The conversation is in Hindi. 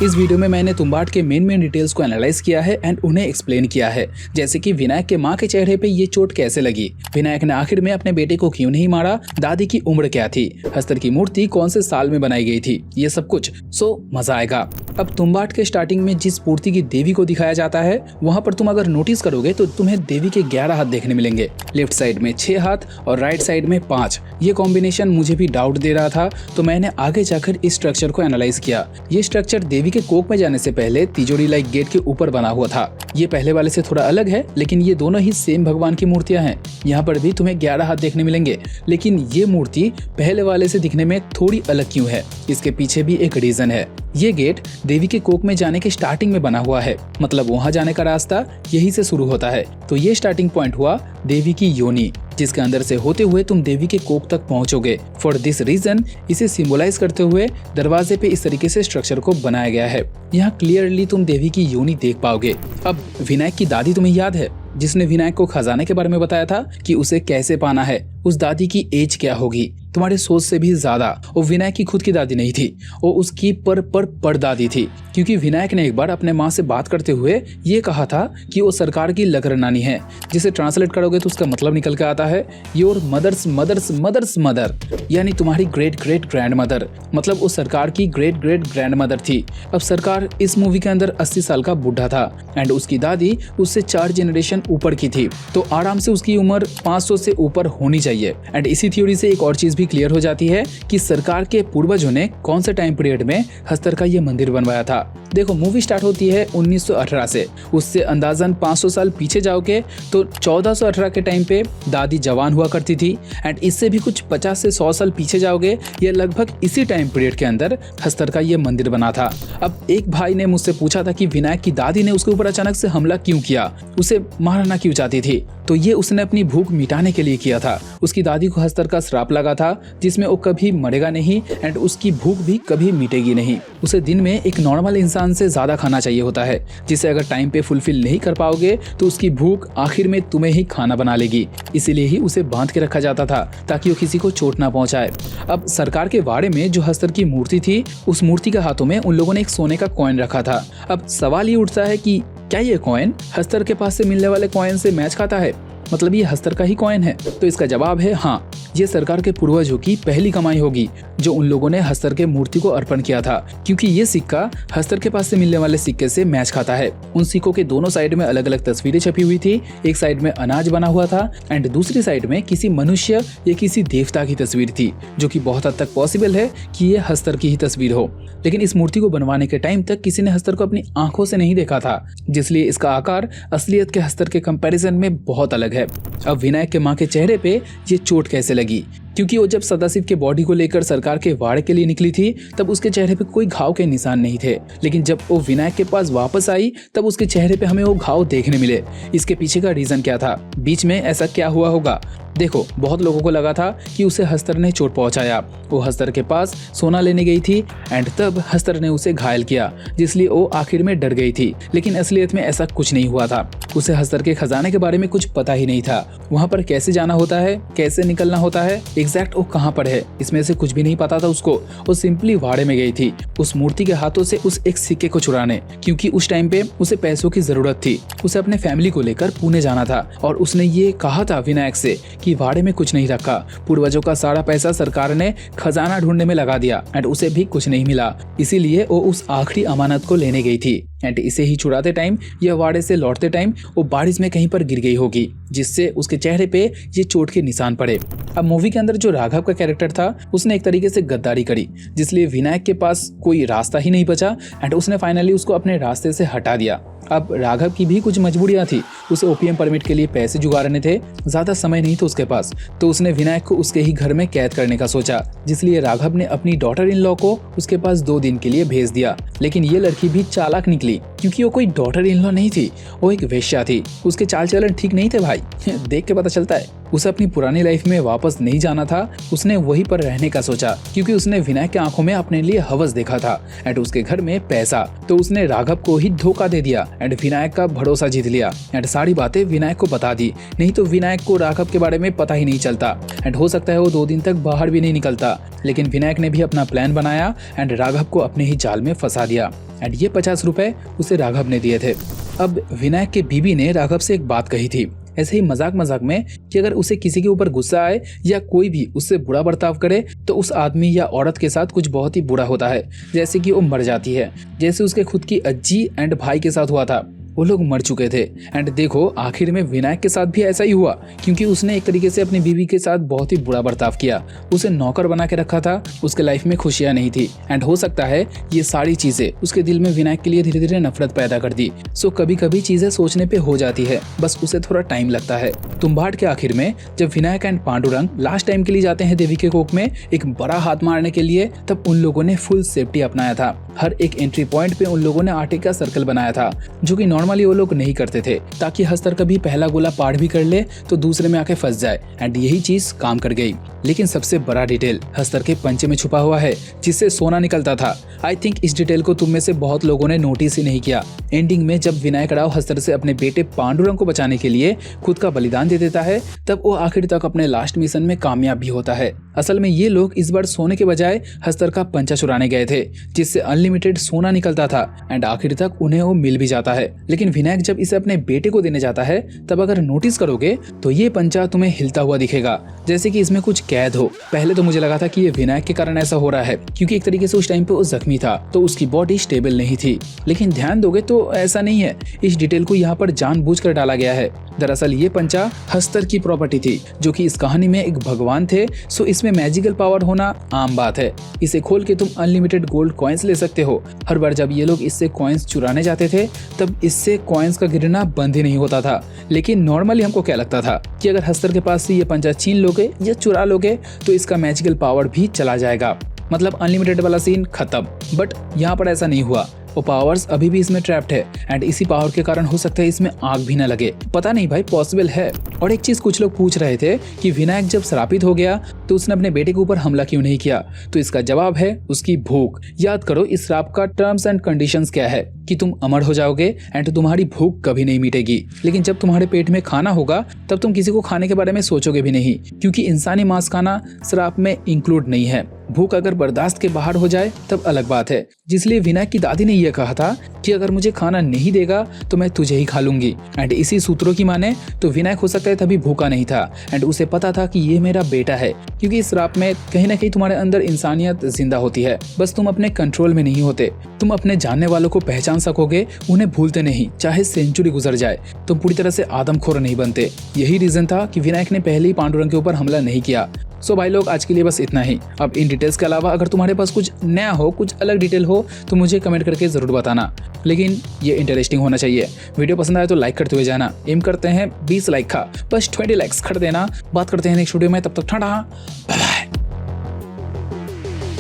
इस वीडियो में मैंने तुम्बाड के मेन डिटेल्स को एनालाइज किया है एंड उन्हें एक्सप्लेन किया है, जैसे कि विनायक के माँ के चेहरे पे ये चोट कैसे लगी, विनायक ने आखिर में अपने बेटे को क्यों नहीं मारा, दादी की उम्र क्या थी, हस्तर की मूर्ति कौन से साल में बनाई गई थी, ये सब कुछ। सो मजा आएगा। अब तुम्बाड के स्टार्टिंग में जिस मूर्ति की देवी को दिखाया जाता है वहाँ पर तुम अगर नोटिस करोगे तो तुम्हें देवी के 11 हाथ देखने मिलेंगे, लेफ्ट साइड में 6 हाथ और राइट साइड में 5। ये कॉम्बिनेशन मुझे भी डाउट दे रहा था, तो मैंने आगे जाकर इस स्ट्रक्चर को एनालाइज किया। ये स्ट्रक्चर देवी के कोख में जाने से पहले तिजोरी लाइक गेट के ऊपर बना हुआ था। ये पहले वाले से थोड़ा अलग है, लेकिन ये दोनों ही सेम भगवान की मूर्तियां हैं। यहाँ पर भी तुम्हें 11 हाथ देखने मिलेंगे, लेकिन ये मूर्ति पहले वाले से दिखने में थोड़ी अलग क्यों है, इसके पीछे भी एक रीजन है। ये गेट देवी के कोख में जाने के स्टार्टिंग में बना हुआ है, मतलब वहाँ जाने का रास्ता यही से शुरू होता है। तो ये स्टार्टिंग पॉइंट हुआ देवी की योनि, जिसके अंदर से होते हुए तुम देवी के कोख तक पहुंचोगे। फॉर दिस रीजन इसे सिंबलाइज करते हुए दरवाजे पे इस तरीके से स्ट्रक्चर को बनाया गया है। यहाँ क्लियरली तुम देवी की योनि देख पाओगे। अब विनायक की दादी तुम्हें याद है, जिसने विनायक को खजाने के बारे में बताया था कि उसे कैसे पाना है। उस दादी की एज क्या होगी, तुम्हारे सोच से भी ज्यादा। वो विनायक की खुद की दादी नहीं थी, वो उसकी परदादी थी, क्योंकि विनायक ने एक बार अपने माँ से बात करते हुए ये कहा था कि वो सरकार की लकर नानी है, जिसे ट्रांसलेट करोगे तो उसका मतलब निकल के आता है your mothers mothers mothers mother, यानी तुम्हारी ग्रेट ग्रेट ग्रैंड मदर। मतलब वो सरकार की ग्रेट ग्रेट ग्रैंड मदर थी। अब सरकार इस मूवी के अंदर 80 साल का बुढ़ा था एंड उसकी दादी उससे 4 जनरेशन ऊपर की थी, तो आराम से उसकी उम्र 500 से ऊपर होनी चाहिए। एंड इसी थ्योरी से एक और चीज भी क्लियर हो जाती है कि सरकार के पूर्वजों ने कौन से टाइम पीरियड में हस्तर का ये मंदिर बनवाया था। देखो, मूवी स्टार्ट होती है 1918 से, उससे अंदाजन 500 साल पीछे जाओगे तो 1418 के टाइम पे दादी जवान हुआ करती थी एंड इससे भी कुछ 50 से 100 साल पीछे जाओगे, ये लगभग इसी टाइम पीरियड के अंदर हस्तर का ये मंदिर बना था। अब एक भाई ने मुझसे पूछा था कि विनायक की दादी ने उसके ऊपर अचानक से हमला क्यों किया, उसे मारना क्यों चाहती थी, तो ये उसने अपनी भूख मिटाने के लिए किया था। उसकी दादी को हस्तर का श्राप लगा था जिसमें वो कभी मरेगा नहीं एंड उसकी भूख भी कभी मिटेगी नहीं। उसे दिन में एक नॉर्मल इंसान से ज्यादा खाना चाहिए होता है, जिसे अगर टाइम पे फुलफिल नहीं कर पाओगे तो उसकी भूख आखिर में तुम्हें ही खाना बना लेगी। इसीलिए ही उसे बांध के रखा जाता था ताकि वो किसी को चोट ना पहुंचाए। अब सरकार के वाड़े में जो हस्तर की मूर्ति थी, उस मूर्ति के हाथों में उन लोगों ने एक सोने का कॉइन रखा था। अब सवाल ये उठता है कि क्या ये कॉइन हस्तर के पास से मिलने वाले कॉइन से मैच खाता है, मतलब ये हस्तर का ही कॉइन है? तो इसका जवाब है हाँ, ये सरकार के पूर्वजों की पहली कमाई होगी जो उन लोगों ने हस्तर के मूर्ति को अर्पण किया था, क्योंकि ये सिक्का हस्तर के पास से मिलने वाले सिक्के से मैच खाता है। उन सिक्कों के दोनों साइड में अलग अलग तस्वीरें छपी हुई थी, एक साइड में अनाज बना हुआ था एंड दूसरी साइड में किसी मनुष्य या किसी देवता की तस्वीर थी, जो कि बहुत हद तक पॉसिबल है कि ये हस्तर की ही तस्वीर हो। लेकिन इस मूर्ति को बनवाने के टाइम तक किसी ने हस्तर को अपनी आंखों से नहीं देखा था, जिसलिए इसका आकार असलियत के हस्तर के कंपैरिजन में बहुत अलग है। अब विनायक के माँ के चेहरे पे ये चोट कैसे लगी, क्योंकि वो जब सदाशिव के बॉडी को लेकर सरकार के वाड़े के लिए निकली थी तब उसके चेहरे पे कोई घाव के निशान नहीं थे, लेकिन जब वो विनायक के पास वापस आई तब उसके चेहरे पे हमें वो घाव देखने मिले। इसके पीछे का रीजन क्या था, बीच में ऐसा क्या हुआ होगा? देखो, बहुत लोगों को लगा था कि उसे हस्तर ने चोट पहुंचाया। वो हस्तर के पास सोना लेने गई थी एंड तब हस्तर ने उसे घायल किया, जिसलिए वो आखिर में डर गई थी। लेकिन असलियत में ऐसा कुछ नहीं हुआ था। उसे हस्तर के खजाने के बारे में कुछ पता ही नहीं था, वहाँ पर कैसे जाना होता है, कैसे निकलना होता है, एग्जैक्ट वो कहाँ पर है, इसमें से कुछ भी नहीं पता था उसको। वो सिंपली वाड़े में गई थी उस मूर्ति के हाथों से उस एक सिक्के को चुराने, क्योंकि उस टाइम पे उसे पैसों की जरूरत थी। उसे अपने फैमिली को लेकर पुणे जाना था और उसने ये कहा था विनायक से कि वाड़े में कुछ नहीं रखा, पूर्वजों का सारा पैसा सरकार ने खजाना ढूंढने में लगा दिया एंड उसे भी कुछ नहीं मिला, इसीलिए वो उस आखिरी अमानत को लेने गई थी एंड इसे ही चुराते टाइम या वाड़े से लौटते टाइम वो बारिश में कहीं पर गिर गई होगी, जिससे उसके चेहरे पे ये चोट के निशान पड़े। अब मूवी के अंदर जो राघव का कैरेक्टर था उसने एक तरीके से गद्दारी करी, जिसलिए विनायक के पास कोई रास्ता ही नहीं बचा एंड उसने फाइनली उसको अपने रास्ते से हटा दिया। अब राघव की भी कुछ मजबूरियां थी, उसे ओपीएम परमिट के लिए पैसे जुगाड़ने थे, ज्यादा समय नहीं था उसके पास, तो उसने विनायक को उसके ही घर में कैद करने का सोचा, जिसलिए राघव ने अपनी डॉटर इन लॉ को उसके पास 2 दिन के लिए भेज दिया। लेकिन ये लड़की भी चालाक निकली, क्योंकि वो कोई डॉटर इन लॉ नहीं थी, वो एक वेश्या थी। उसके चाल चलन ठीक नहीं थे भाई, देख के पता चलता है। उसे अपनी पुरानी लाइफ में वापस नहीं जाना था, उसने वहीं पर रहने का सोचा क्योंकि उसने विनायक की आंखों में अपने लिए हवस देखा था एंड उसके घर में पैसा। तो उसने राघव को ही धोखा दे दिया एंड विनायक का भरोसा जीत लिया एंड सारी बातें विनायक को बता दी। नहीं तो विनायक को राघव के बारे में पता ही नहीं चलता एंड हो सकता है वो 2 दिन तक बाहर भी नहीं निकलता। लेकिन विनायक ने भी अपना प्लान बनाया एंड राघव को अपने ही जाल में फंसा दिया एंड ये 50 रुपए उसे राघव ने दिए थे। अब विनायक के बीबी ने राघव से एक बात कही थी ऐसे ही मजाक मजाक में कि अगर उसे किसी के ऊपर गुस्सा आए या कोई भी उससे बुरा बर्ताव करे तो उस आदमी या औरत के साथ कुछ बहुत ही बुरा होता है, जैसे कि वो मर जाती है, जैसे उसके खुद की अज्जी एंड भाई के साथ हुआ था। वो लोग मर चुके थे एंड देखो आखिर में विनायक के साथ भी ऐसा ही हुआ क्योंकि उसने एक तरीके से अपनी बीवी के साथ बहुत ही बुरा बर्ताव किया। उसे नौकर बना के रखा था, उसके लाइफ में खुशियां नहीं थी एंड हो सकता है ये सारी चीजें उसके दिल में विनायक के लिए धीरे धीरे नफरत पैदा कर दी। सो कभी कभी चीजें सोचने पे हो जाती है, बस उसे थोड़ा टाइम लगता है। तुम्बाड़ के आखिर में जब Vinayak and Pandurang last time के लिए जाते हैं देवी के कोख में एक बड़ा हाथ मारने के लिए, तब उन लोगों ने फुल सेफ्टी अपनाया था। हर एक एंट्री पॉइंट पे उन लोगों ने आटे का सर्कल बनाया था जो कि नॉर्मली वो लोग नहीं करते थे, ताकि हस्तर कभी पहला गोला पार भी कर ले तो दूसरे में आके फंस जाए एंड यही चीज काम कर गई। लेकिन सबसे बड़ा डिटेल हस्तर के पंचे में छुपा हुआ है जिससे सोना निकलता था। आई थिंक इस डिटेल को तुम में से बहुत लोगों ने नोटिस ही नहीं किया। एंडिंग में जब विनायक राव हस्तर से अपने बेटे पांडुरंग को बचाने के लिए खुद का बलिदान दे देता है, तब वो आखिर तक अपने लास्ट मिशन में कामयाब भी होता है। असल में ये लोग इस बार सोने के बजाय हस्तर का पंचा चुराने गए थे जिससे अनलिमिटेड सोना निकलता था एंड आखिर तक उन्हें वो मिल भी जाता है। लेकिन विनायक जब इसे अपने बेटे को देने जाता है तब अगर नोटिस करोगे तो ये पंचा तुम्हें हिलता हुआ दिखेगा, जैसे कि इसमें कुछ कैद हो। पहले तो मुझे लगा था कि ये विनायक के कारण ऐसा हो रहा है क्योंकि एक तरीके से उस टाइम पे वो जख्मी था तो उसकी बॉडी स्टेबल नहीं थी, लेकिन ध्यान दोगे तो ऐसा नहीं है। इस डिटेल को यहाँ पर जानबूझकर डाला गया है। दरअसल ये पंचा हस्तर की प्रॉपर्टी थी जो कि इस कहानी में एक भगवान थे। सो इसमें मैजिकल पावर होना आम बात है। इसे खोल के तुम अनलिमिटेड गोल्ड कॉइन्स ले सकते हो। हर बार जब ये लोग इससे कॉइन्स चुराने जाते थे तब इससे कॉइन्स का गिरना बंद ही नहीं होता था। लेकिन नॉर्मली हमको क्या लगता था कि अगर हस्तर के पास से ये पंचा छीन लोगे या चुरा लोगे तो इसका मैजिकल पावर भी चला जाएगा, मतलब अनलिमिटेड वाला सीन खत्म। बट यहाँ पर ऐसा नहीं हुआ, वो पावर्स अभी भी इसमें ट्रैप्ड है एंड इसी पावर के कारण हो सकता है इसमें आग भी न लगे। पता नहीं भाई, पॉसिबल है। और एक चीज कुछ लोग पूछ रहे थे कि विनायक जब श्रापित हो गया तो उसने अपने बेटे के ऊपर हमला क्यों नहीं किया, तो इसका जवाब है उसकी भूख। याद करो इस श्राप का टर्म्स एंड कंडीशंस क्या है कि तुम अमर हो जाओगे एंड तुम्हारी भूख कभी नहीं मिटेगी। लेकिन जब तुम्हारे पेट में खाना होगा तब तुम किसी को खाने के बारे में सोचोगे भी नहीं, क्योंकि इंसानी मांस खाना श्राप में इंक्लूड नहीं है। भूख अगर बर्दाश्त के बाहर हो जाए तब अलग बात है। जिसलिए विनायक की दादी ने यह कहा था कि अगर मुझे खाना नहीं देगा तो मैं तुझे ही खा लूंगी। एंड इसी सूत्रों की माने तो विनायक हो सकता है तभी भूखा नहीं था एंड उसे पता था कि ये मेरा बेटा है, क्योंकि इस श्राप में कहीं ना कहीं तुम्हारे अंदर इंसानियत जिंदा होती है, बस तुम अपने कंट्रोल में नहीं होते। तुम अपने जानने वालों को पहचान सकोगे, उन्हें भूलते नहीं, चाहे सेंचुरी गुजर जाए। तुम पूरी तरह से आदमखोर नहीं बनते। यही रीजन था कि विनायक ने पहले ही पांडुरंग के ऊपर हमला नहीं किया। सो भाई लोग, आज के लिए बस इतना ही। अब इन डिटेल्स के अलावा अगर तुम्हारे पास कुछ नया हो, कुछ अलग डिटेल हो तो मुझे कमेंट करके जरूर बताना, लेकिन ये इंटरेस्टिंग होना चाहिए। वीडियो पसंद आए तो लाइक करते हुए जाना। एम करते हैं 20 लाइक का, बस 20 लाइक्स कर देना। बात करते हैं नेक्स्ट वीडियो में, तब तक टाटा बाय बाय।